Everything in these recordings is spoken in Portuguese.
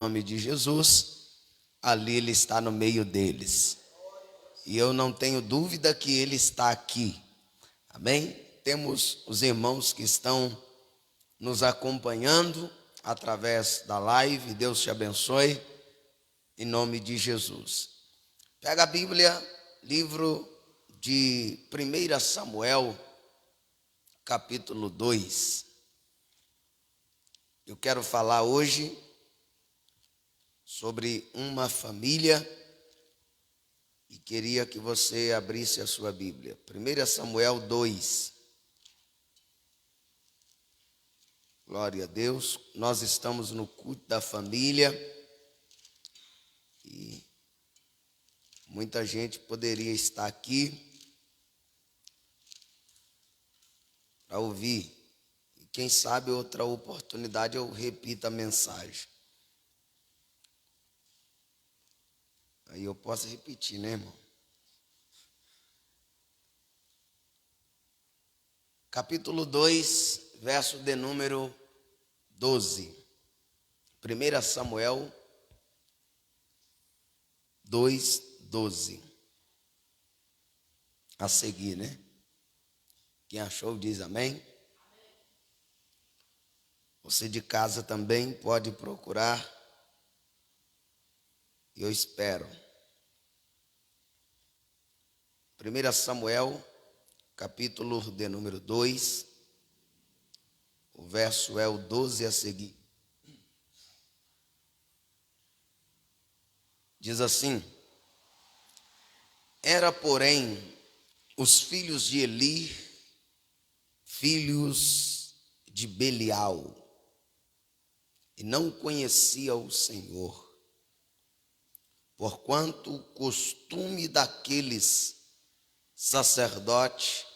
nome de Jesus, ali Ele está no meio deles. E eu não tenho dúvida que Ele está aqui. Amém? Temos os irmãos que estão nos acompanhando através da live. Deus te abençoe, em nome de Jesus. Pega a Bíblia, livro de 1 Samuel, capítulo 2. Eu quero falar hoje sobre uma família e queria que você abrisse a sua Bíblia. 1 Samuel 2. Glória a Deus. Nós estamos no culto da família e muita gente poderia estar aqui para ouvir. E quem sabe outra oportunidade eu repito a mensagem. Aí eu posso repetir, né, irmão? Capítulo 2, verso de número 12. 1 Samuel 2, 12. A seguir, né? Quem achou diz amém. Você de casa também pode procurar. Eu espero. 1 Samuel, capítulo de número 2, o verso é o 12 a seguir. Diz assim: Era, porém, os filhos de Eli, filhos de Belial, e não conhecia o Senhor, porquanto o costume daqueles sacerdotes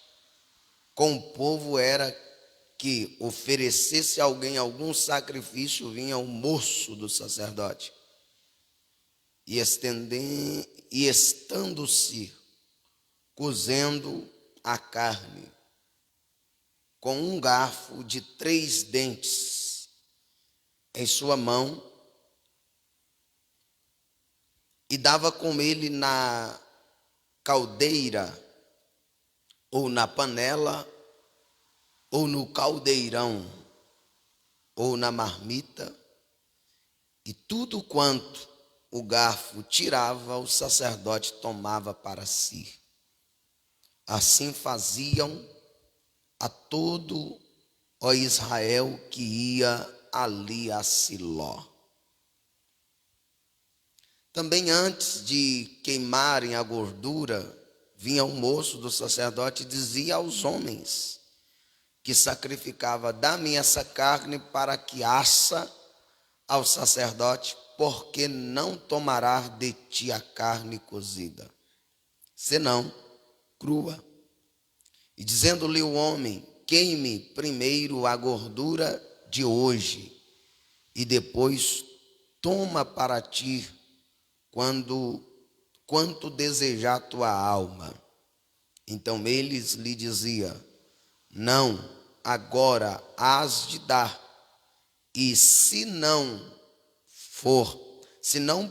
com o povo era que oferecesse a alguém algum sacrifício, vinha o moço do sacerdote, e estando-se cozendo a carne com um garfo de 3 dentes em sua mão, e dava com ele na caldeira, ou na panela, ou no caldeirão, ou na marmita, e tudo quanto o garfo tirava, o sacerdote tomava para si. Assim faziam a todo o Israel que ia ali a Siló. Também antes de queimarem a gordura, vinha o moço do sacerdote e dizia aos homens que sacrificava: dá-me essa carne para que assa ao sacerdote, porque não tomará de ti a carne cozida, senão crua. E dizendo-lhe o homem: queime primeiro a gordura de hoje, e depois toma para ti quanto desejar tua alma. Então eles lhe diziam: não, agora hás de dar, e se não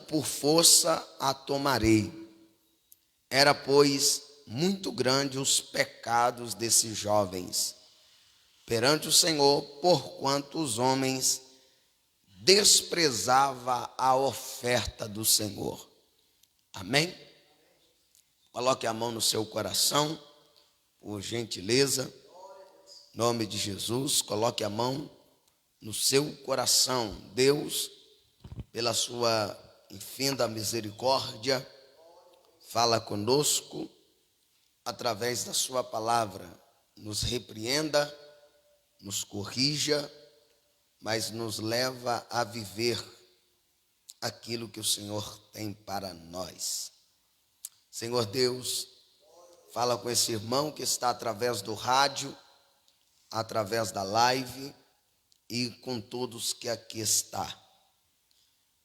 por força a tomarei. Era, pois, muito grande os pecados desses jovens perante o Senhor, porquanto os homens desprezavam a oferta do Senhor. Amém? Coloque a mão no seu coração, por gentileza. Em nome de Jesus, coloque a mão no seu coração. Deus, pela sua infinda misericórdia, fala conosco através da sua palavra. Nos repreenda, nos corrija, mas nos leva a viver aquilo que o Senhor tem para nós. Senhor Deus, fala com esse irmão que está através do rádio, através da live e com todos que aqui está.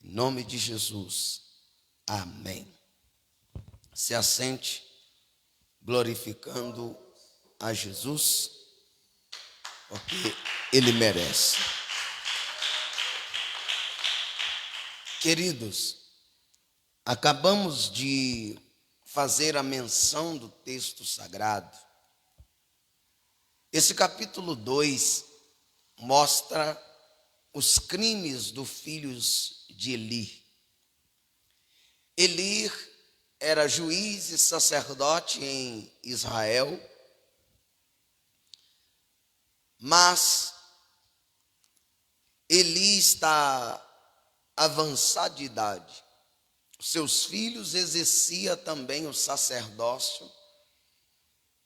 Em nome de Jesus, amém. Se assente, glorificando a Jesus, porque Ele merece. Queridos, acabamos de fazer a menção do texto sagrado. Esse capítulo 2 mostra os crimes dos filhos de Eli. Eli era juiz e sacerdote em Israel, mas Eli está avançado de idade. Seus filhos exerciam também o sacerdócio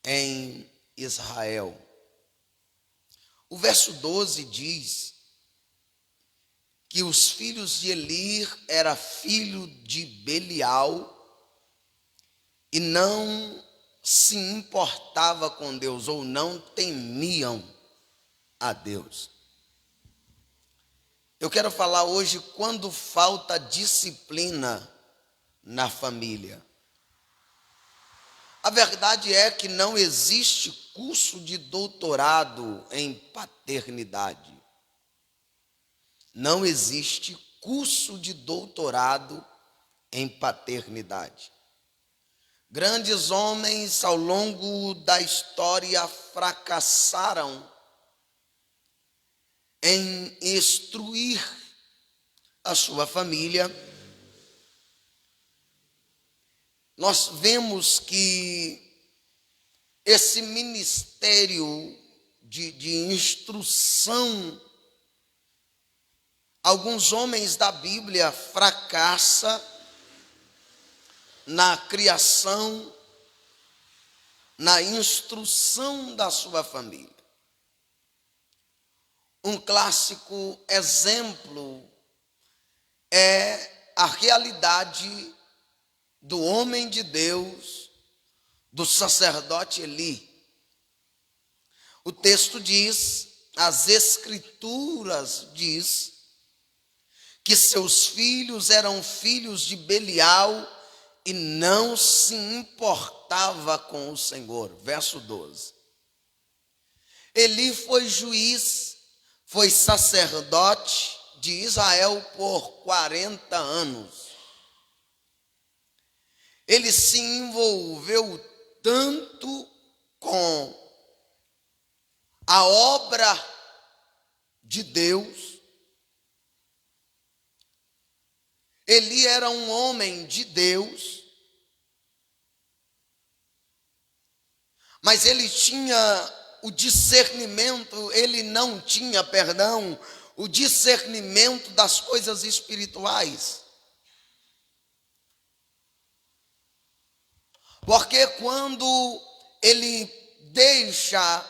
em Israel. O verso 12 diz que os filhos de Eli eram filho de Belial e não se importava com Deus, ou não temiam a Deus. Eu quero falar hoje quando falta disciplina na família. A verdade é que não existe curso de doutorado em paternidade. Não existe curso de doutorado em paternidade. Grandes homens ao longo da história fracassaram em instruir a sua família. Nós vemos que esse ministério de instrução, alguns homens da Bíblia fracassam na criação, na instrução da sua família. Um clássico exemplo é a realidade do homem de Deus, do sacerdote Eli. O texto diz, as escrituras diz, que seus filhos eram filhos de Belial e não se importava com o Senhor. Verso 12. Eli foi juiz, foi sacerdote de Israel por 40 anos. Ele se envolveu tanto com a obra de Deus. Ele era um homem de Deus, mas ele tinha o discernimento, ele não tinha, perdão, o discernimento das coisas espirituais. Porque quando ele deixa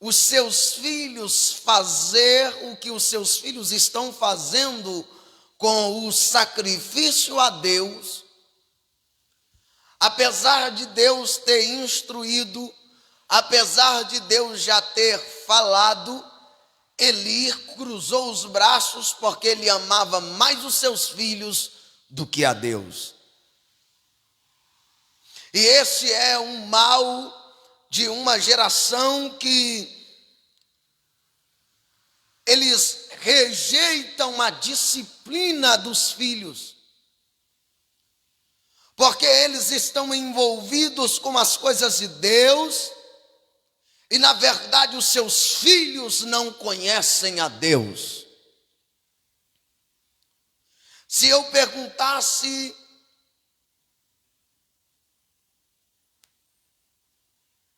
os seus filhos fazer o que os seus filhos estão fazendo com o sacrifício a Deus, apesar de Deus ter instruído, apesar de Deus já ter falado, Eli cruzou os braços porque ele amava mais os seus filhos do que a Deus. E esse é um mal de uma geração que eles rejeitam a disciplina dos filhos, porque eles estão envolvidos com as coisas de Deus, e na verdade os seus filhos não conhecem a Deus. Se eu perguntasse,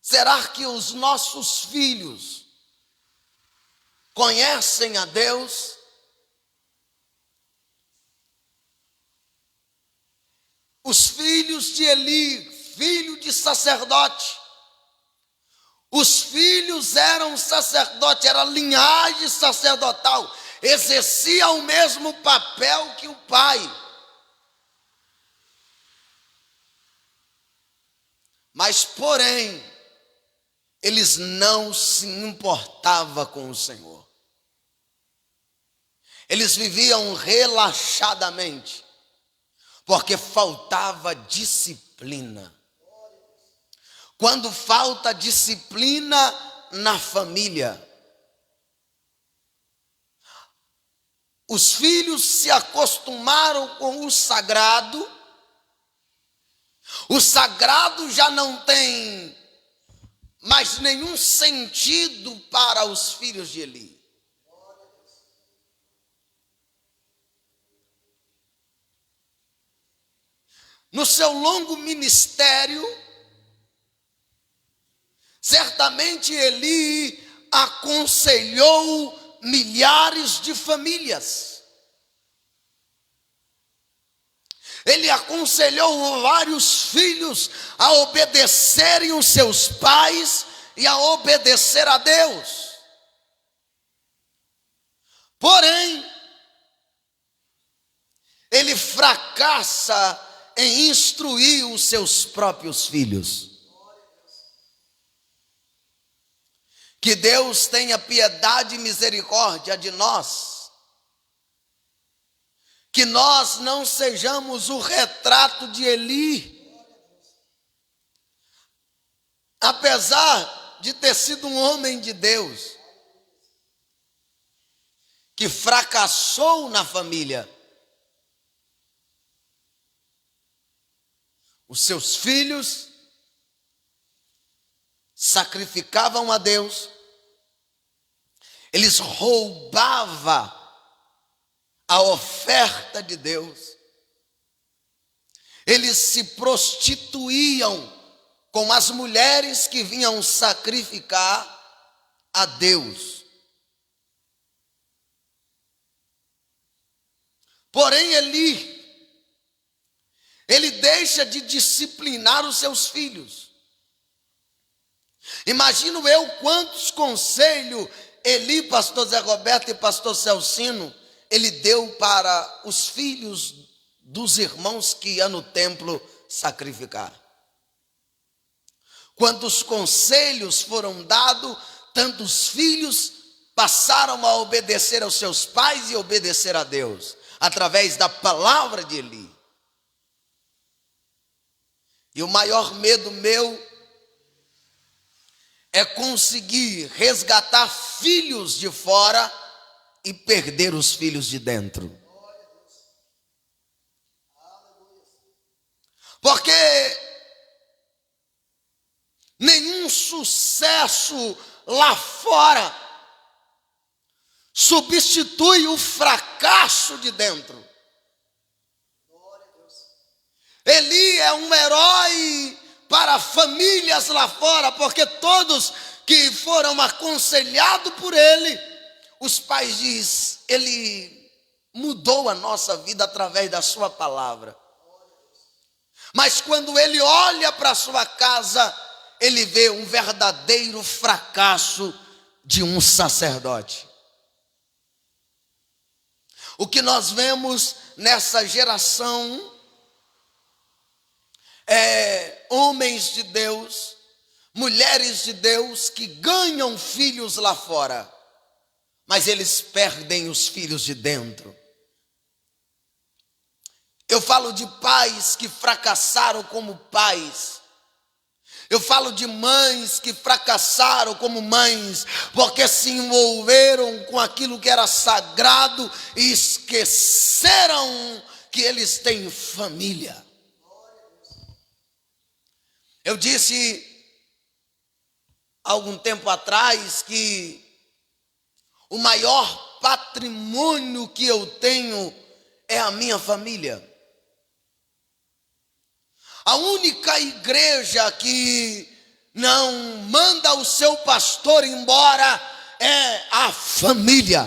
será que os nossos filhos conhecem a Deus? Os filhos de Eli, filho de sacerdote, os filhos eram sacerdote, era linhagem sacerdotal, exercia o mesmo papel que o pai. Mas, porém, eles não se importavam com o Senhor. Eles viviam relaxadamente, porque faltava disciplina. Quando falta disciplina na família, Os filhos se acostumaram com o sagrado já não tem mais nenhum sentido para os filhos de Eli. No seu longo ministério, certamente Eli aconselhou milhares de famílias. Ele aconselhou vários filhos a obedecerem os seus pais e a obedecer a Deus. Porém, ele fracassa em instruir os seus próprios filhos. Que Deus tenha piedade e misericórdia de nós. Que nós não sejamos o retrato de Eli. Apesar de ter sido um homem de Deus, que fracassou na família, os seus filhos sacrificavam a Deus, eles roubavam a oferta de Deus, eles se prostituíam com as mulheres que vinham sacrificar a Deus. Porém, ele deixa de disciplinar os seus filhos. Imagino eu quantos conselhos Eli, pastor Zé Roberto e pastor Celcino, ele deu para os filhos dos irmãos que iam no templo sacrificar. Quantos conselhos foram dados, tantos filhos passaram a obedecer aos seus pais e obedecer a Deus, através da palavra de Eli. E o maior medo meu é conseguir resgatar filhos de fora e perder os filhos de dentro. Porque nenhum sucesso lá fora substitui o fracasso de dentro. Eli é um herói para famílias lá fora, porque todos que foram aconselhados por ele, os pais dizem, ele mudou a nossa vida através da sua palavra. Mas quando ele olha para a sua casa, ele vê um verdadeiro fracasso de um sacerdote. O que nós vemos nessa geração é homens de Deus, mulheres de Deus que ganham filhos lá fora, mas eles perdem os filhos de dentro. Eu falo de pais que fracassaram como pais. Eu falo de mães que fracassaram como mães, porque se envolveram com aquilo que era sagrado e esqueceram que eles têm família. Eu disse algum tempo atrás que o maior patrimônio que eu tenho é a minha família. A única igreja que não manda o seu pastor embora é a família.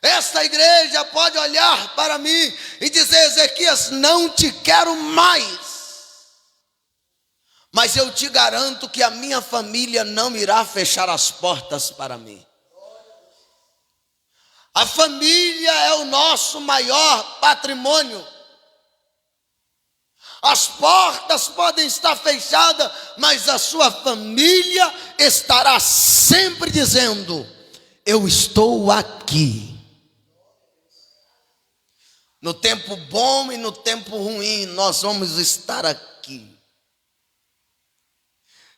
Esta igreja pode olhar para mim e dizer, Ezequias, não te quero mais. Mas eu te garanto que a minha família não irá fechar as portas para mim. A família é o nosso maior patrimônio. As portas podem estar fechadas, mas a sua família estará sempre dizendo, eu estou aqui. No tempo bom e no tempo ruim, nós vamos estar aqui.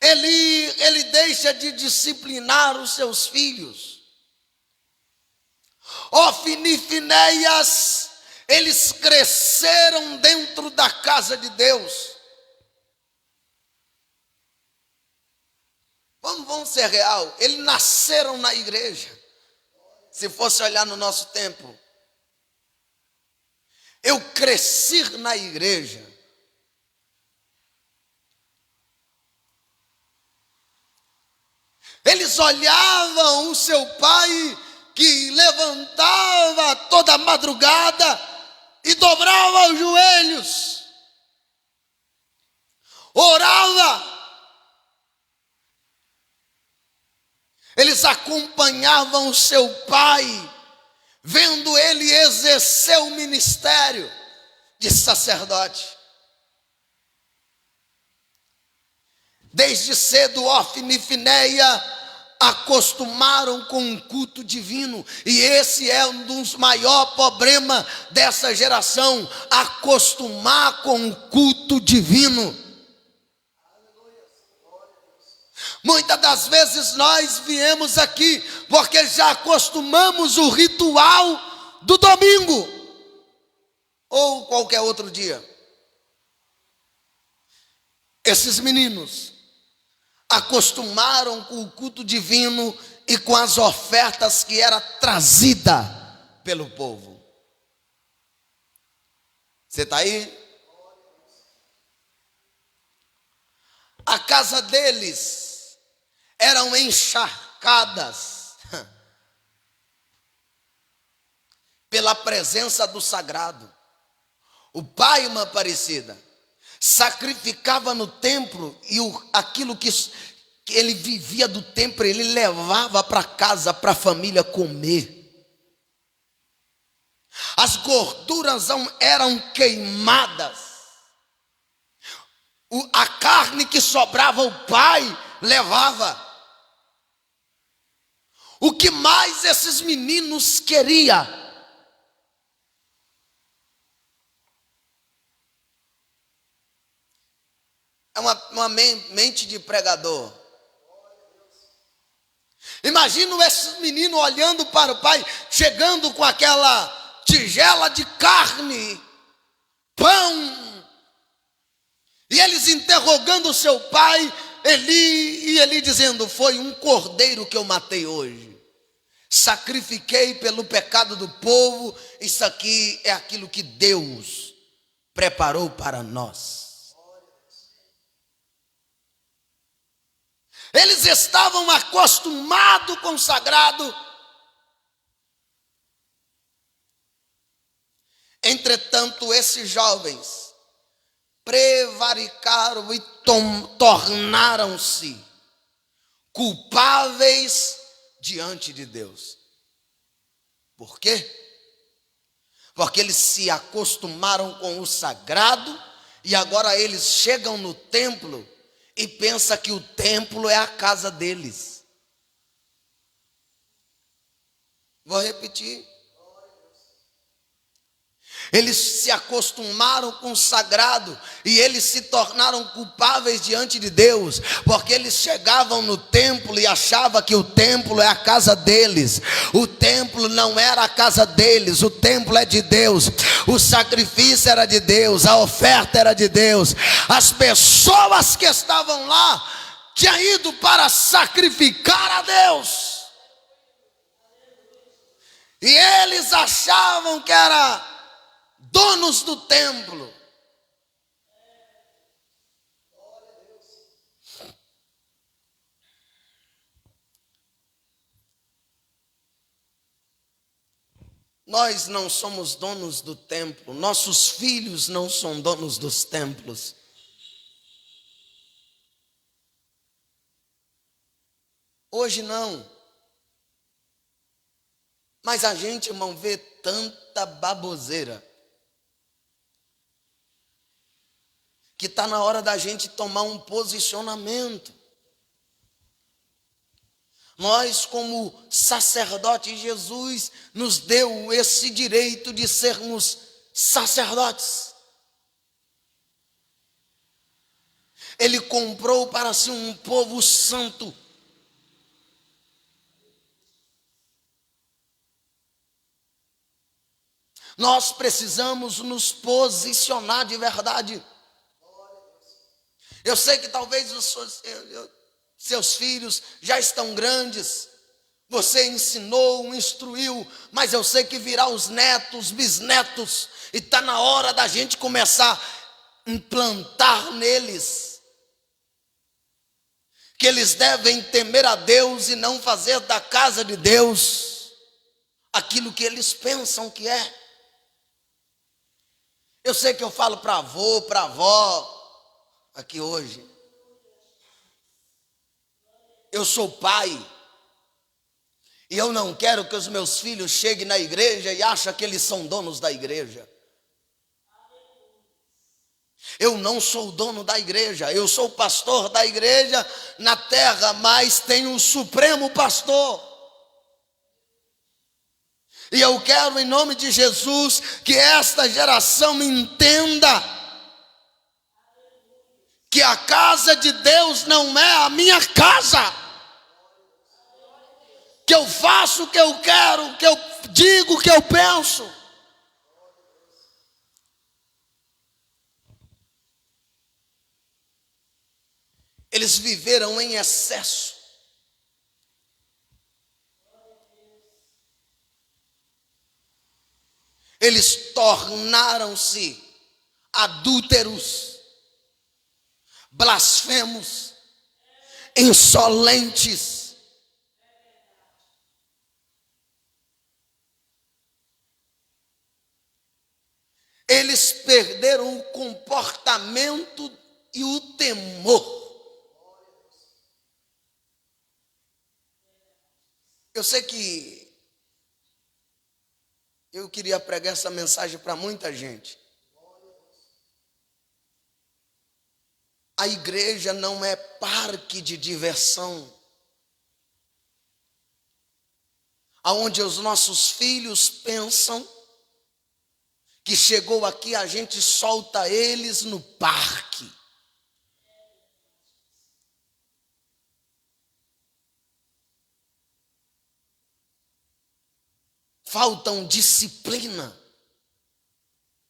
Ele deixa de disciplinar os seus filhos. Ofni e Finéias, eles cresceram dentro da casa de Deus. Vamos ser real, eles nasceram na igreja. Se fosse olhar no nosso tempo, eu cresci na igreja. Eles olhavam o seu pai que levantava toda madrugada e dobrava os joelhos, orava. Eles acompanhavam o seu pai, vendo ele exercer o ministério de sacerdote. Desde cedo, Ofni e Finéia acostumaram com um culto divino, e esse é um dos maiores problemas dessa geração, acostumar com o culto divino. Muitas das vezes nós viemos aqui porque já acostumamos o ritual do domingo ou qualquer outro dia. Esses meninos acostumaram com o culto divino e com as ofertas que era trazida pelo povo. Você está aí? A casa deles eram encharcadas pela presença do sagrado. O pai, uma parecida, sacrificava no templo e aquilo que ele vivia do templo, ele levava para casa, para a família comer. As gorduras eram queimadas. A carne que sobrava, o pai levava. O que mais esses meninos queriam? É uma mente de pregador. Imagino esses meninos olhando para o pai, chegando com aquela tigela de carne, pão, e eles interrogando o seu pai, Eli dizendo: foi um cordeiro que eu matei hoje, sacrifiquei pelo pecado do povo, isso aqui é aquilo que Deus preparou para nós. Eles estavam acostumados com o sagrado. Entretanto, esses jovens prevaricaram e tornaram-se culpáveis diante de Deus. Por quê? Porque eles se acostumaram com o sagrado e agora eles chegam no templo e pensam que o templo é a casa deles. Vou repetir. Eles se acostumaram com o sagrado e eles se tornaram culpáveis diante de Deus, porque eles chegavam no templo e achavam que o templo é a casa deles. O templo não era a casa deles, o templo é de Deus. O sacrifício era de Deus, a oferta era de Deus. As pessoas que estavam lá tinham ido para sacrificar a Deus, e eles achavam que era donos do templo. Nós não somos donos do templo, nossos filhos não são donos dos templos. Hoje não. Mas a gente, irmão, vê tanta baboseira que está na hora da gente tomar um posicionamento. Nós, como sacerdotes, Jesus nos deu esse direito de sermos sacerdotes. Ele comprou para si um povo santo. Nós precisamos nos posicionar de verdade. Eu sei que talvez seus filhos já estão grandes, você ensinou, instruiu, mas eu sei que virá os netos, bisnetos, e está na hora da gente começar a implantar neles que eles devem temer a Deus e não fazer da casa de Deus aquilo que eles pensam que é. Eu sei que eu falo para avô, para avó, aqui hoje. Eu sou pai. E eu não quero que os meus filhos cheguem na igreja e achem que eles são donos da igreja. Eu não sou o dono da igreja. Eu sou o pastor da igreja na terra, mas tenho o supremo pastor. E eu quero, em nome de Jesus, que esta geração entenda que a casa de Deus não é a minha casa. Que eu faço o que eu quero, que eu digo o que eu penso. Eles viveram em excesso. Eles tornaram-se adúlteros, blasfemos, insolentes. Eles perderam o comportamento e o temor. Eu sei que eu queria pregar essa mensagem para muita gente. A igreja não é parque de diversão, aonde os nossos filhos pensam que chegou aqui, a gente solta eles no parque. Faltam disciplina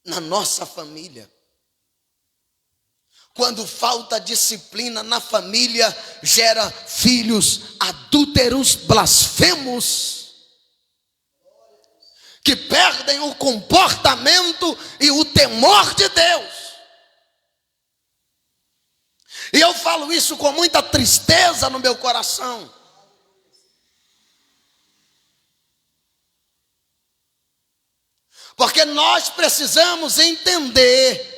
na nossa família. Quando falta disciplina na família, gera filhos adúlteros, blasfemos, que perdem o comportamento e o temor de Deus. E eu falo isso com muita tristeza no meu coração. Porque nós precisamos entender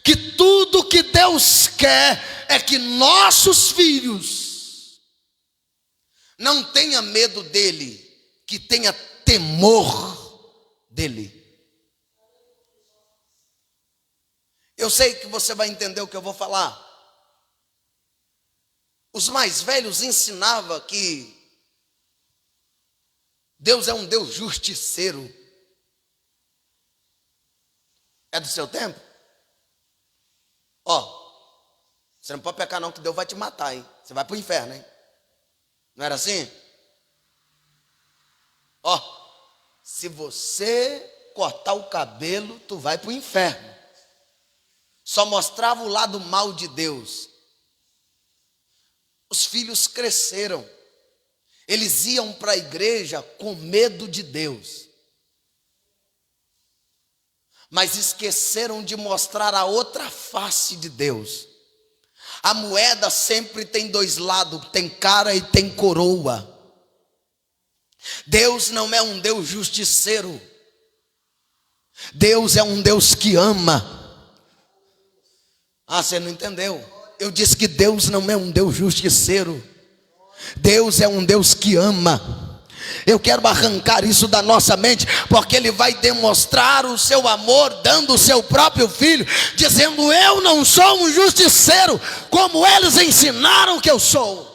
que tudo que Deus quer é que nossos filhos não tenham medo dele, que tenha temor dele. Eu sei que você vai entender o que eu vou falar. Os mais velhos ensinavam que Deus é um Deus justiceiro. É do seu tempo? Você não pode pecar não, que Deus vai te matar, hein? Você vai para o inferno, hein? Não era assim? Se você cortar o cabelo, tu vai para o inferno. Só mostrava o lado mal de Deus. Os filhos cresceram. Eles iam para a igreja com medo de Deus. Mas esqueceram de mostrar a outra face de Deus. A moeda sempre tem dois lados, tem cara e tem coroa. Deus não é um Deus justiceiro. Deus é um Deus que ama. Você não entendeu? Eu disse que Deus não é um Deus justiceiro. Deus é um Deus que ama. Eu quero arrancar isso da nossa mente, porque Ele vai demonstrar o seu amor, dando o seu próprio filho, dizendo: eu não sou um justiceiro, como eles ensinaram que eu sou.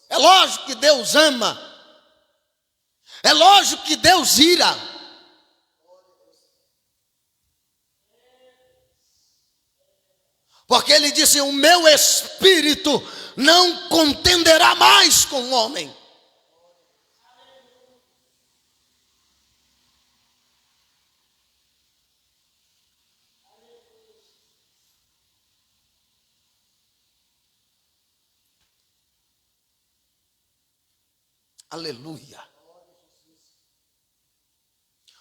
É lógico que Deus ama, é lógico que Deus ira. Porque ele disse: o meu espírito não contenderá mais com o homem. Aleluia.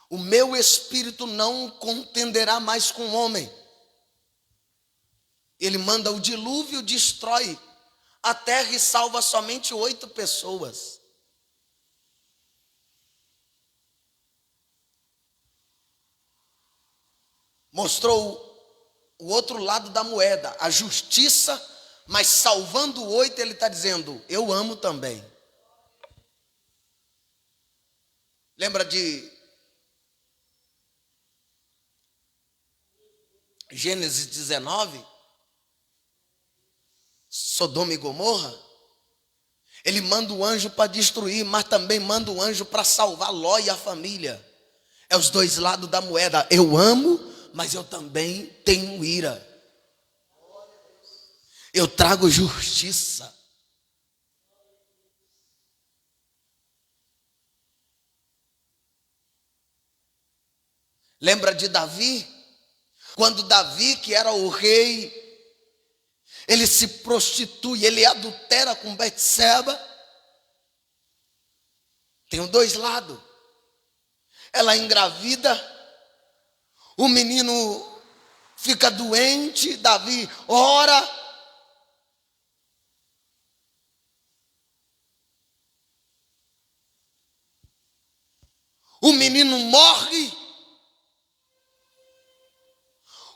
O meu espírito não contenderá mais com o homem. Ele manda o dilúvio, destrói a terra e salva somente 8 pessoas. Mostrou o outro lado da moeda, a justiça, mas salvando 8, ele está dizendo: eu amo também. Lembra de Gênesis 19? Sodoma e Gomorra? Ele manda o anjo para destruir, mas também manda o anjo para salvar Ló e a família. É os dois lados da moeda. Eu amo, mas eu também tenho ira. Eu trago justiça. Lembra de Davi? Quando Davi, que era o rei, ele se prostitui, ele adultera com Betseba. Tem dois lados. Ela engravida, o menino fica doente, Davi ora. O menino morre.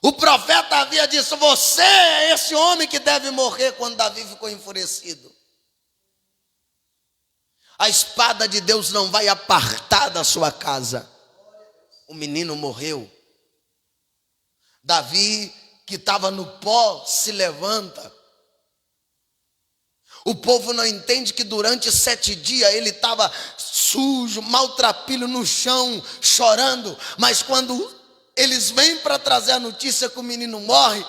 O profeta havia dito: você é esse homem que deve morrer, quando Davi ficou enfurecido. A espada de Deus não vai apartar da sua casa. O menino morreu. Davi, que estava no pó, se levanta. O povo não entende que durante 7 dias ele estava sujo, maltrapilho no chão, chorando. Mas quando eles vêm para trazer a notícia que o menino morre,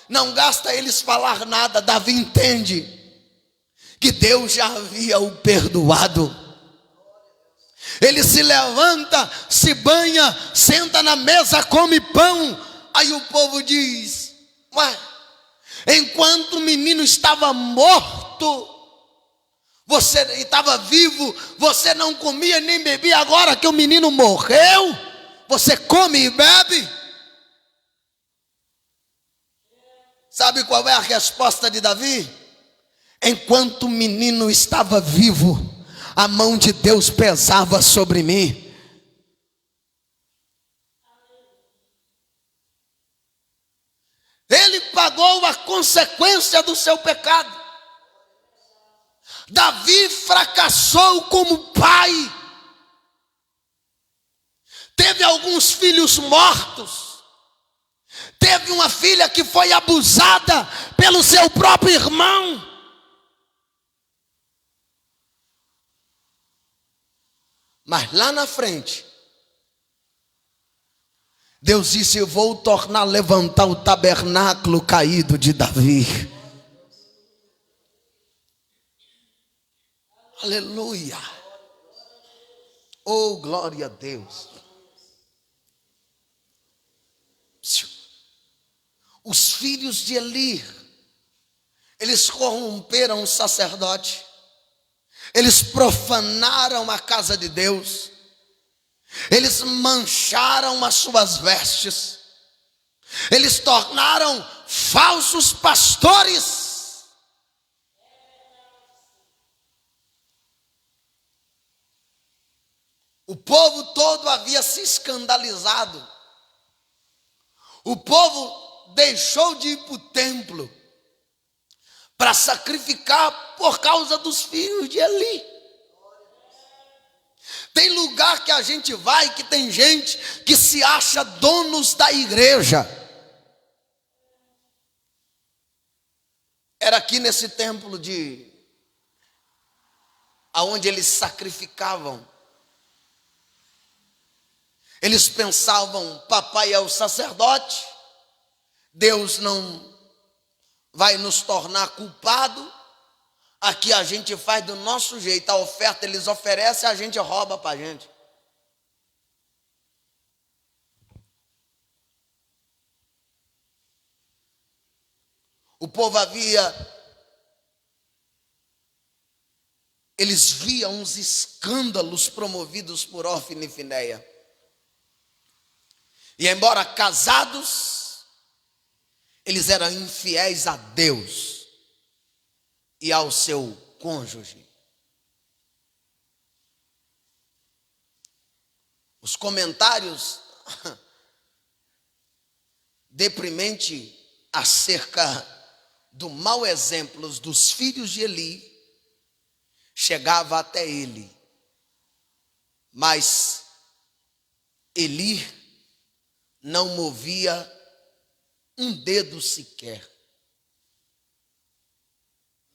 não gasta eles falar nada. Davi entende que Deus já havia o perdoado. Ele se levanta, se banha, senta na mesa, come pão. Aí o povo diz: ué, enquanto o menino estava morto, você estava vivo, você não comia nem bebia. Agora que o menino morreu, você come e bebe? Sabe qual é a resposta de Davi? Enquanto o menino estava vivo, a mão de Deus pesava sobre mim. Ele pagou a consequência do seu pecado. Davi fracassou como pai. Teve alguns filhos mortos. Teve uma filha que foi abusada pelo seu próprio irmão. Mas lá na frente, Deus disse: eu vou tornar a levantar o tabernáculo caído de Davi. Aleluia. Oh, glória a Deus. Os filhos de Eli, eles corromperam o sacerdote. Eles profanaram a casa de Deus. Eles mancharam as suas vestes. Eles tornaram falsos pastores. O povo todo havia se escandalizado. O povo deixou de ir para o templo para sacrificar por causa dos filhos de Eli. Tem lugar que a gente vai que tem gente que se acha donos da igreja. Era aqui nesse templo aonde eles sacrificavam. Eles pensavam: papai é o sacerdote, Deus não vai nos tornar culpado. Aqui a gente faz do nosso jeito, a oferta eles oferecem, a gente rouba para a gente. O povo eles viam uns escândalos promovidos por Ofni e Finéia. E embora casados, eles eram infiéis a Deus e ao seu cônjuge. Os comentários deprimentes acerca do mau exemplo dos filhos de Eli chegava até ele, mas Eli não movia um dedo sequer.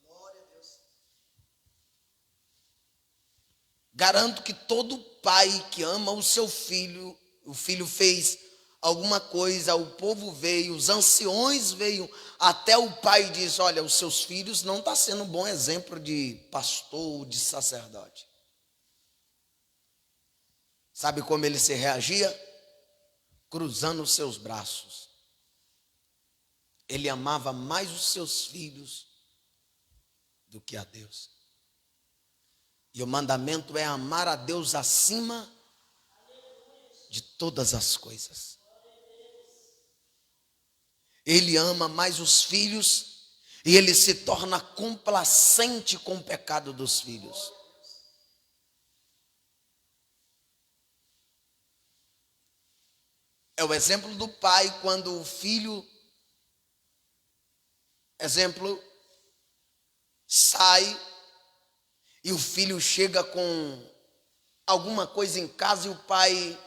Glória a Deus. Garanto que todo pai que ama o seu filho, o filho fez alguma coisa, o povo veio, os anciões veio, até o pai diz: olha, os seus filhos não estão sendo um bom exemplo de pastor, de sacerdote. Sabe como ele se reagia? Cruzando os seus braços. Ele amava mais os seus filhos do que a Deus. E o mandamento é amar a Deus acima de todas as coisas. Ele ama mais os filhos e ele se torna complacente com o pecado dos filhos. É o exemplo do pai quando o filho, sai e o filho chega com alguma coisa em casa e o pai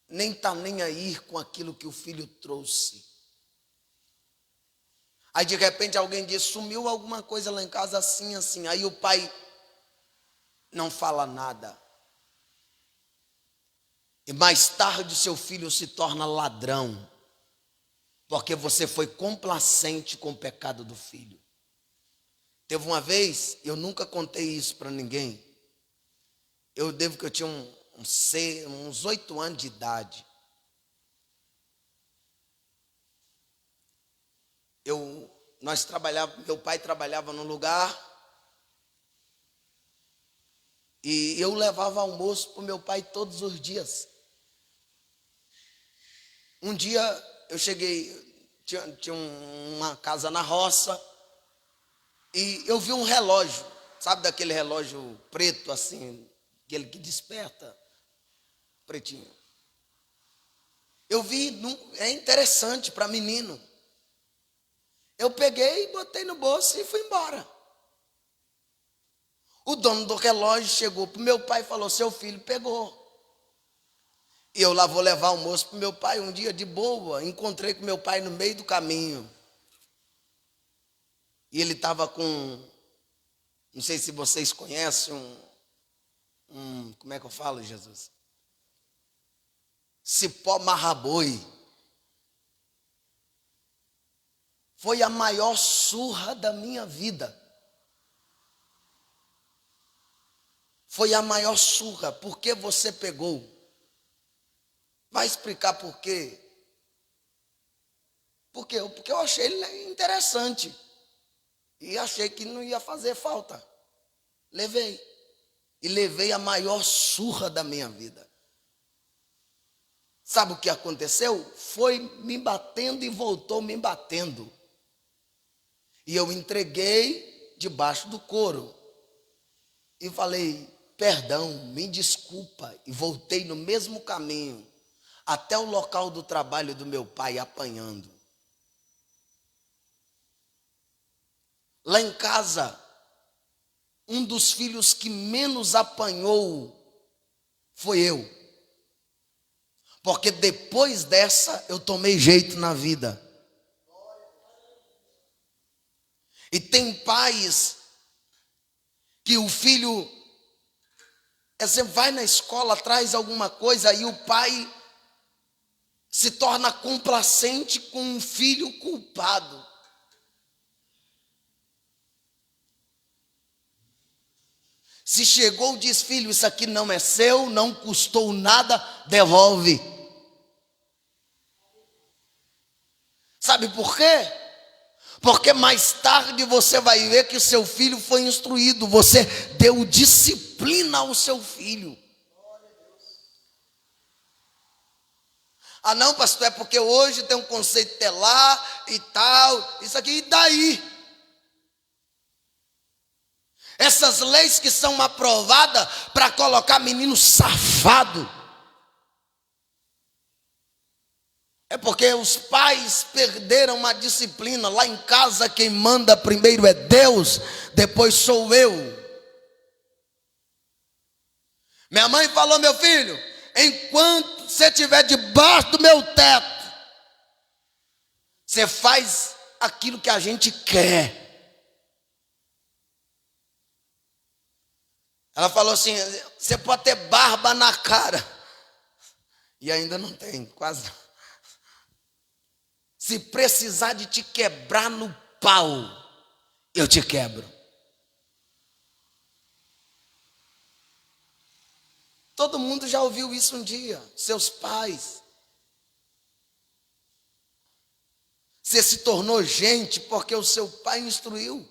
nem está nem aí com aquilo que o filho trouxe. Aí de repente alguém diz: sumiu alguma coisa lá em casa assim, assim. Aí o pai não fala nada. E mais tarde seu filho se torna ladrão, porque você foi complacente com o pecado do filho. Teve uma vez, eu nunca contei isso para ninguém. Eu tinha uns 8 anos de idade. Meu pai trabalhava num lugar e eu levava almoço para o meu pai todos os dias. Um dia eu cheguei, tinha uma casa na roça e eu vi um relógio, sabe daquele relógio preto assim, aquele que desperta, pretinho. Eu vi, é interessante para menino. Eu peguei, botei no bolso e fui embora. O dono do relógio chegou para o meu pai e falou: seu filho pegou. E eu lá vou levar almoço para o meu pai. Um dia de boa, encontrei com meu pai no meio do caminho. E ele estava com, não sei se vocês conhecem, como é que eu falo, Jesus? Cipó marraboi. Foi a maior surra da minha vida. Foi a maior surra. Por que você pegou? Vai explicar por quê? Porque eu achei ele interessante. E achei que não ia fazer falta. Levei. E levei a maior surra da minha vida. Sabe o que aconteceu? Foi me batendo e voltou me batendo. E eu entreguei debaixo do couro. E falei: perdão, me desculpa. E voltei no mesmo caminho, até o local do trabalho do meu pai, apanhando. Lá em casa, um dos filhos que menos apanhou foi eu. Porque depois dessa, eu tomei jeito na vida. E tem pais que o filho vai na escola, traz alguma coisa e o pai se torna complacente com um filho culpado. Se chegou, diz: filho, isso aqui não é seu, não custou nada, devolve. Sabe por quê? Porque mais tarde você vai ver que seu filho foi instruído, você deu disciplina ao seu filho. Ah não, pastor, é porque hoje tem um conceito telar e tal, isso aqui, e daí? Essas leis que são aprovadas para colocar menino safado. É porque os pais perderam a disciplina. Lá em casa quem manda primeiro é Deus, depois sou eu. Minha mãe falou: meu filho, enquanto você estiver debaixo do meu teto, você faz aquilo que a gente quer. Ela falou assim: você pode ter barba na cara. E ainda não tem, quase não. Se precisar de te quebrar no pau, eu te quebro. Todo mundo já ouviu isso um dia, seus pais. Você se tornou gente porque o seu pai instruiu.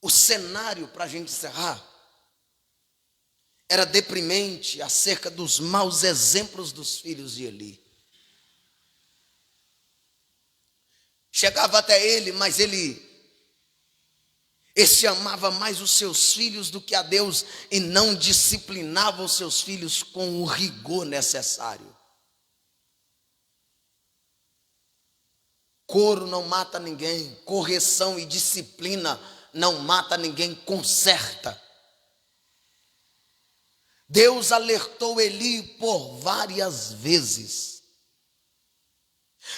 O cenário, para a gente encerrar, era deprimente acerca dos maus exemplos dos filhos de Eli. Chegava até ele, mas esse amava mais os seus filhos do que a Deus e não disciplinava os seus filhos com o rigor necessário. Coro não mata ninguém, correção e disciplina não mata ninguém, conserta. Deus alertou Eli por várias vezes.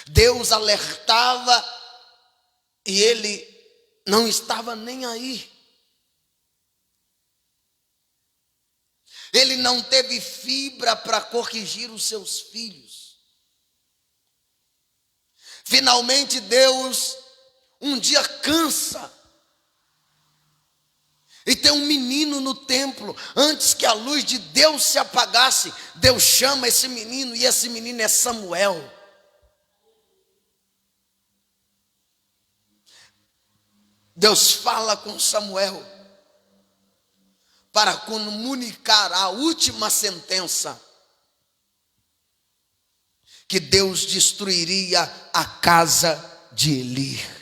Deus alertava e ele não estava nem aí. Ele não teve fibra para corrigir os seus filhos. Finalmente Deus um dia cansa. E tem um menino no templo. Antes que a luz de Deus se apagasse, Deus chama esse menino, e esse menino é Samuel. Deus fala com Samuel para comunicar a última sentença, que Deus destruiria a casa de Eli.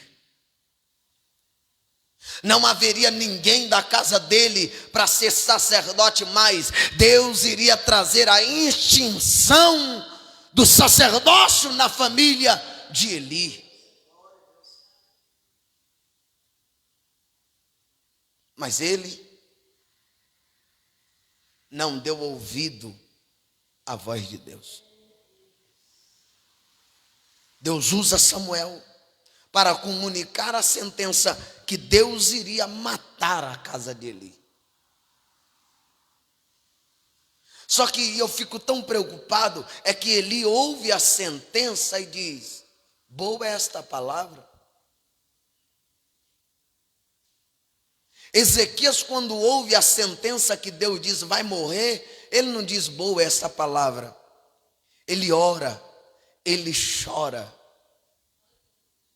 Não haveria ninguém da casa dele para ser sacerdote mais. Deus iria trazer a extinção do sacerdócio na família de Eli. Mas ele não deu ouvido à voz de Deus. Deus usa Samuel para comunicar a sentença que Deus iria matar a casa de Eli. Só que eu fico tão preocupado, é que Eli ouve a sentença e diz: boa é esta palavra. Ezequias, quando ouve a sentença que Deus diz vai morrer, ele não diz boa é essa palavra. Ele ora, ele chora,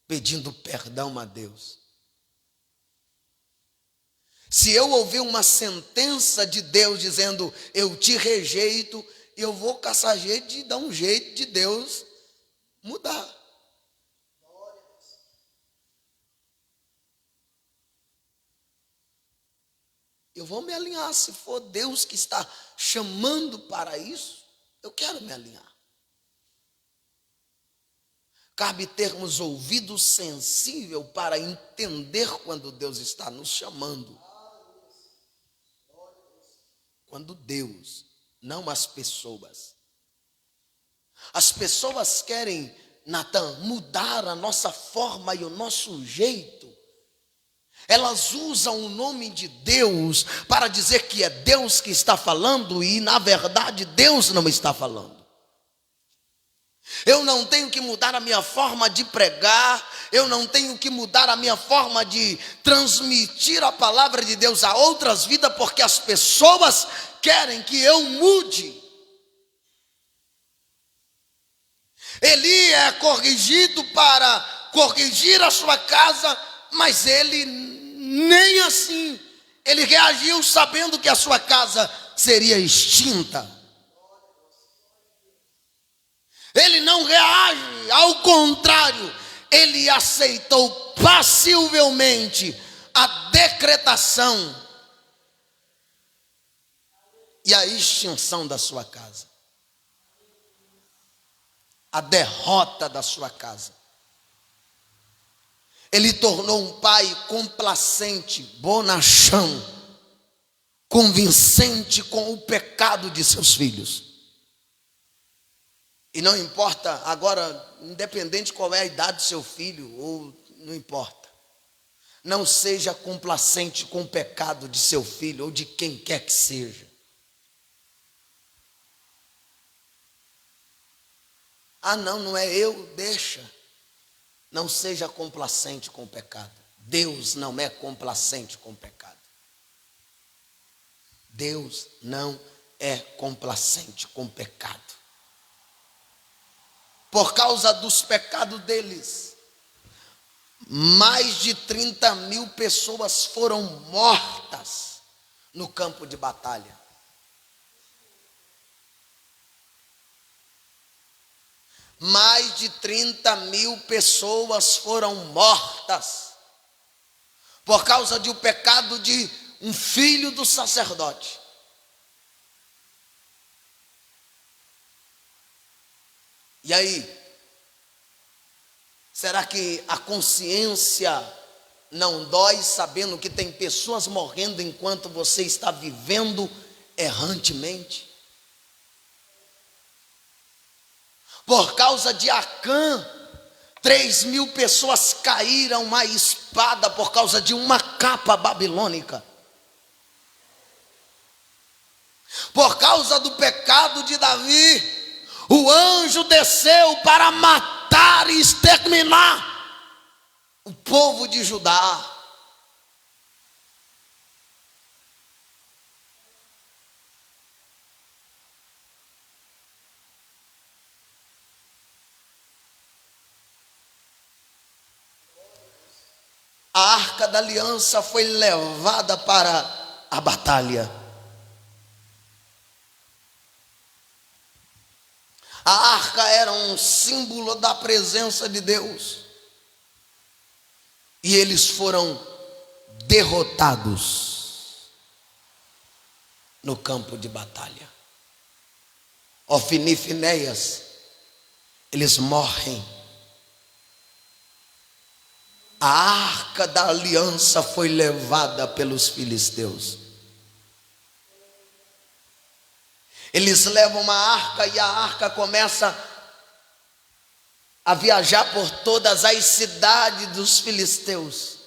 pedindo perdão a Deus. Se eu ouvir uma sentença de Deus dizendo eu te rejeito, eu vou caçar jeito de dar um jeito de Deus mudar. Eu vou me alinhar. Se for Deus que está chamando para isso, eu quero me alinhar. Cabe termos ouvido sensível para entender quando Deus está nos chamando. Quando Deus, não as pessoas. As pessoas querem, Natan, mudar a nossa forma e o nosso jeito. Elas usam o nome de Deus para dizer que é Deus que está falando e, na verdade, Deus não está falando. Eu não tenho que mudar a minha forma de pregar, eu não tenho que mudar a minha forma de transmitir a palavra de Deus a outras vidas, porque as pessoas querem que eu mude. Eli é corrigido para corrigir a sua casa, mas ele nem assim, ele reagiu sabendo que a sua casa seria extinta. Ele não reage, ao contrário, ele aceitou passivelmente a decretação e a extinção da sua casa, a derrota da sua casa. Ele tornou um pai complacente, bonachão, convincente com o pecado de seus filhos. E não importa agora, independente qual é a idade do seu filho, ou não importa. Não seja complacente com o pecado de seu filho ou de quem quer que seja. Ah, não é eu, deixa. Não seja complacente com o pecado. Deus não é complacente com o pecado. Deus não é complacente com o pecado. Por causa dos pecados deles, mais de 30.000 pessoas foram mortas no campo de batalha. Mais de 30.000 pessoas foram mortas por causa do pecado de um filho do sacerdote. E aí, será que a consciência não dói sabendo que tem pessoas morrendo enquanto você está vivendo errantemente? Por causa de Acã, 3.000 pessoas caíram à espada por causa de uma capa babilônica. Por causa do pecado de Davi, o anjo desceu para matar e exterminar o povo de Judá. A arca da aliança foi levada para a batalha. A arca era um símbolo da presença de Deus. E eles foram derrotados no campo de batalha. Ofni e Finéias, eles morrem. A arca da aliança foi levada pelos filisteus. Eles levam uma arca e a arca começa a viajar por todas as cidades dos filisteus.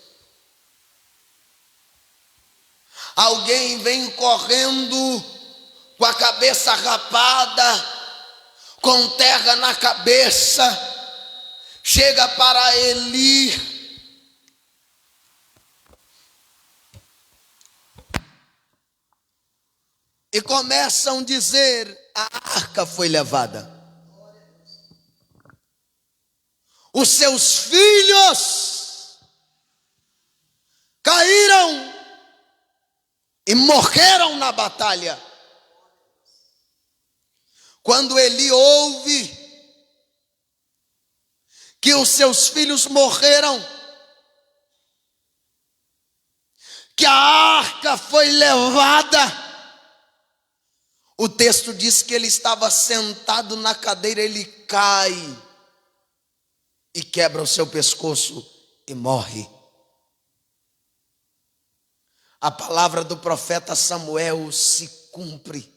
Alguém vem correndo com a cabeça rapada, com terra na cabeça, chega para Eli. E começam a dizer: a arca foi levada. Os seus filhos caíram e morreram na batalha. Quando Eli ouve que os seus filhos morreram, que a arca foi levada, o texto diz que ele estava sentado na cadeira, ele cai e quebra o seu pescoço e morre. A palavra do profeta Samuel se cumpre.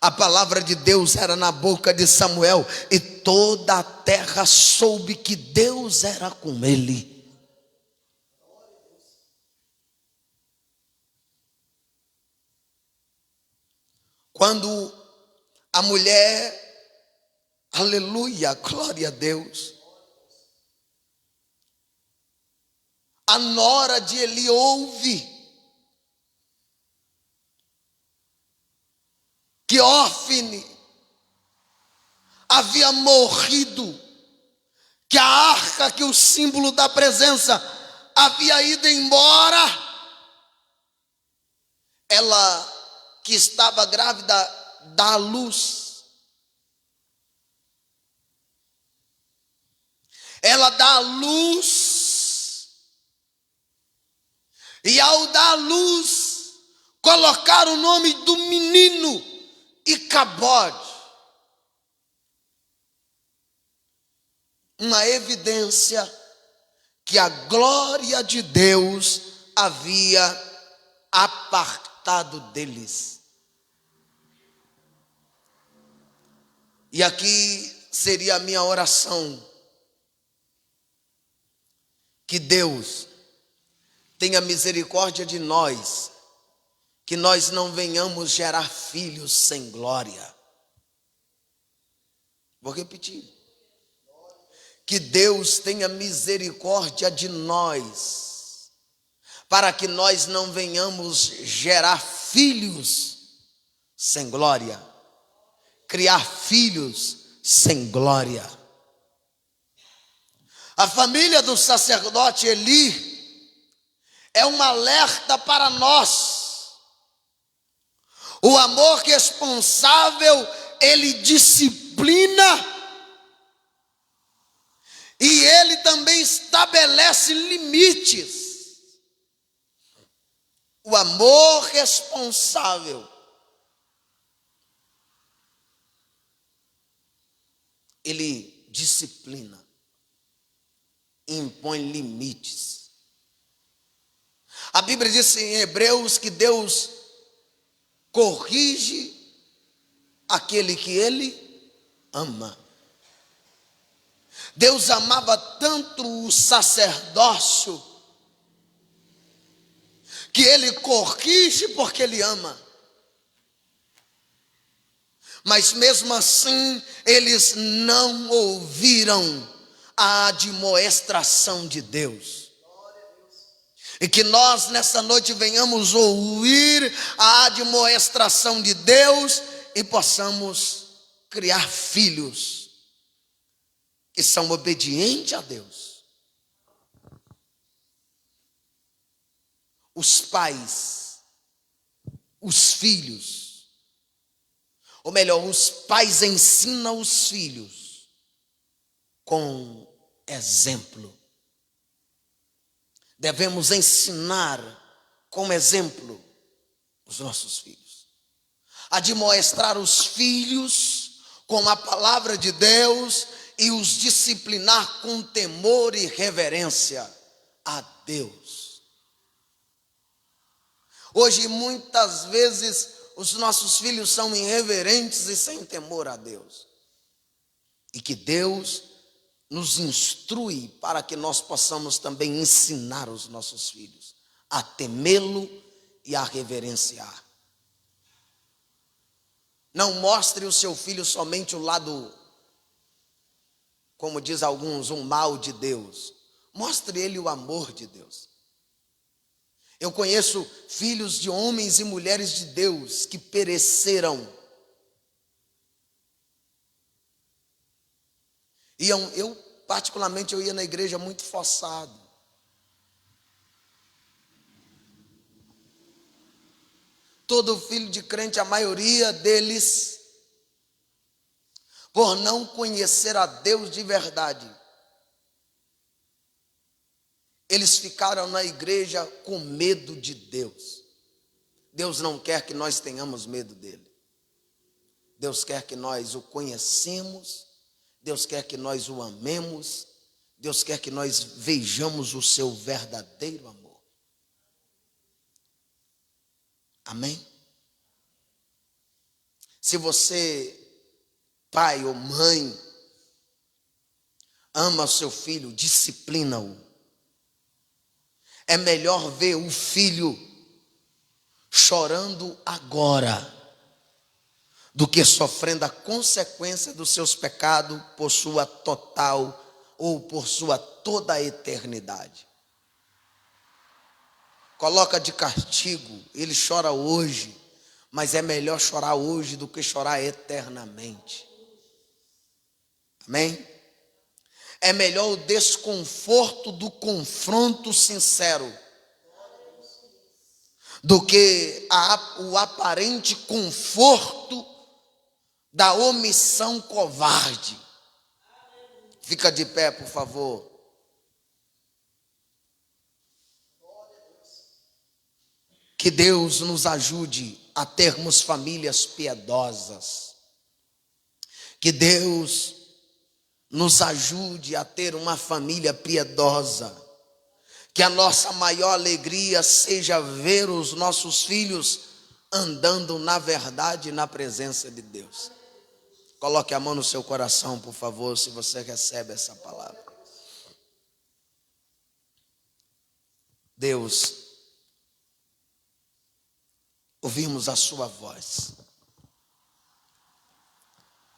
A palavra de Deus era na boca de Samuel e toda a terra soube que Deus era com ele. Quando a mulher, aleluia, glória a Deus, a nora de Eli ouve que Ófine havia morrido, que a arca, que o símbolo da presença, havia ido embora. Ela, que estava grávida, dá à luz. Ela dá à luz. E ao dar à luz, colocar o nome do menino Icabode. Uma evidência que a glória de Deus havia apartado deles. E aqui seria a minha oração: que Deus tenha misericórdia de nós, que nós não venhamos gerar filhos sem glória. Vou repetir. Que Deus tenha misericórdia de nós, para que nós não venhamos gerar filhos sem glória, criar filhos sem glória. A família do sacerdote Eli é um alerta para nós. O amor responsável, ele disciplina. E ele também estabelece limites. O amor responsável, ele disciplina, impõe limites. A Bíblia diz em Hebreus que Deus corrige aquele que ele ama. Deus amava tanto o sacerdócio que ele corrige porque ele ama. Mas mesmo assim, eles não ouviram a admoestação de Deus. E que nós nessa noite venhamos ouvir a admoestação de Deus e possamos criar filhos que são obedientes a Deus. Os pais, os filhos, ou melhor, os pais ensinam os filhos com exemplo. Devemos ensinar com exemplo os nossos filhos. Admoestrar os filhos com a palavra de Deus e os disciplinar com temor e reverência a Deus. Hoje, muitas vezes, os nossos filhos são irreverentes e sem temor a Deus. E que Deus nos instrui para que nós possamos também ensinar os nossos filhos a temê-lo e a reverenciar. Não mostre o seu filho somente o lado, como diz alguns, o mal de Deus. Mostre ele o amor de Deus. Eu conheço filhos de homens e mulheres de Deus que pereceram. Eu particularmente, eu ia na igreja muito forçado. Todo filho de crente, a maioria deles, por não conhecer a Deus de verdade, eles ficaram na igreja com medo de Deus. Deus não quer que nós tenhamos medo dele. Deus quer que nós o conhecemos. Deus quer que nós o amemos. Deus quer que nós vejamos o seu verdadeiro amor. Amém? Se você, pai ou mãe, ama seu filho, disciplina-o. É melhor ver o filho chorando agora do que sofrendo a consequência dos seus pecados por sua total ou por sua toda a eternidade. Coloca de castigo, ele chora hoje, mas é melhor chorar hoje do que chorar eternamente. Amém? É melhor o desconforto do confronto sincero do que o aparente conforto da omissão covarde. Fica de pé, por favor. Que Deus nos ajude a termos famílias piedosas. Que Deus nos ajude a ter uma família piedosa. Que a nossa maior alegria seja ver os nossos filhos andando na verdade e na presença de Deus. Coloque a mão no seu coração, por favor, se você recebe essa palavra. Deus, ouvimos a sua voz.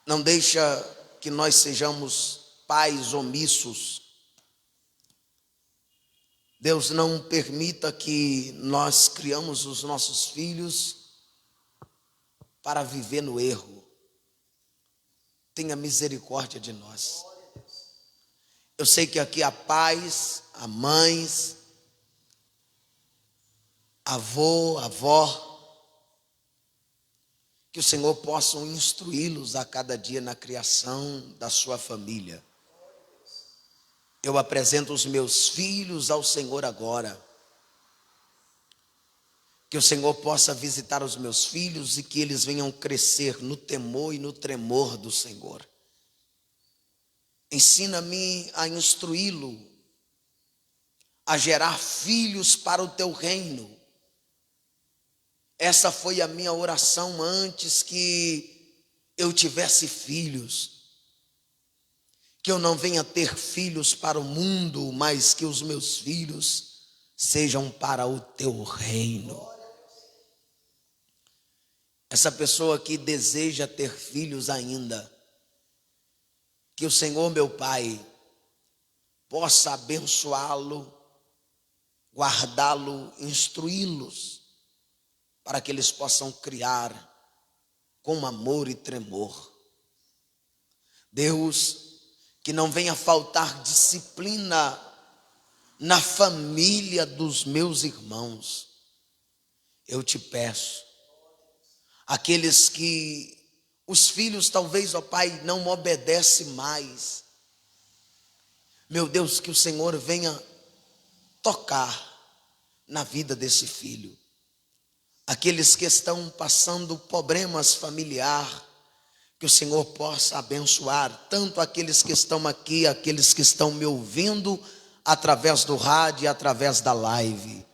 Não deixa que nós sejamos pais omissos. Deus, não permita que nós criamos os nossos filhos para viver no erro. Tenha misericórdia de nós. Eu sei que aqui há pais, há mães, avô, avó, que o Senhor possa instruí-los a cada dia na criação da sua família. Eu apresento os meus filhos ao Senhor agora. Que o Senhor possa visitar os meus filhos e que eles venham crescer no temor e no tremor do Senhor. Ensina-me a instruí-lo, a gerar filhos para o teu reino. Essa foi a minha oração antes que eu tivesse filhos. Que eu não venha ter filhos para o mundo, mas que os meus filhos sejam para o teu reino. Essa pessoa que deseja ter filhos ainda, que o Senhor, meu Pai, possa abençoá-lo, guardá-lo, instruí-los, para que eles possam criar com amor e tremor. Deus, que não venha faltar disciplina na família dos meus irmãos. Eu te peço, aqueles que os filhos talvez, ó Pai, não obedecem mais. Meu Deus, que o Senhor venha tocar na vida desse filho. Aqueles que estão passando problemas familiares, que o Senhor possa abençoar tanto aqueles que estão aqui, aqueles que estão me ouvindo através do rádio e através da live.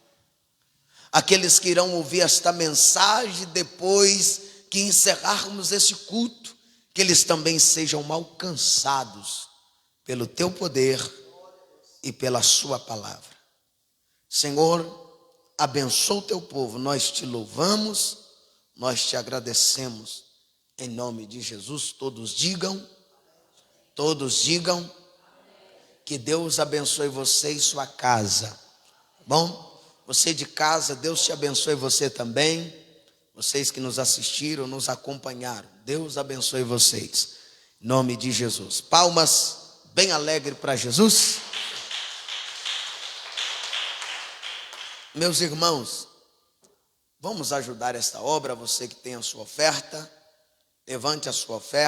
Aqueles que irão ouvir esta mensagem depois que encerrarmos esse culto, que eles também sejam alcançados pelo teu poder e pela sua palavra. Senhor, abençoa o teu povo, nós te louvamos, nós te agradecemos. Em nome de Jesus, todos digam, que Deus abençoe você e sua casa. Bom, você de casa, Deus te abençoe você também. Vocês que nos assistiram, nos acompanharam, Deus abençoe vocês. Em nome de Jesus. Palmas bem alegre para Jesus. Meus irmãos, vamos ajudar esta obra, você que tem a sua oferta. Levante a sua oferta.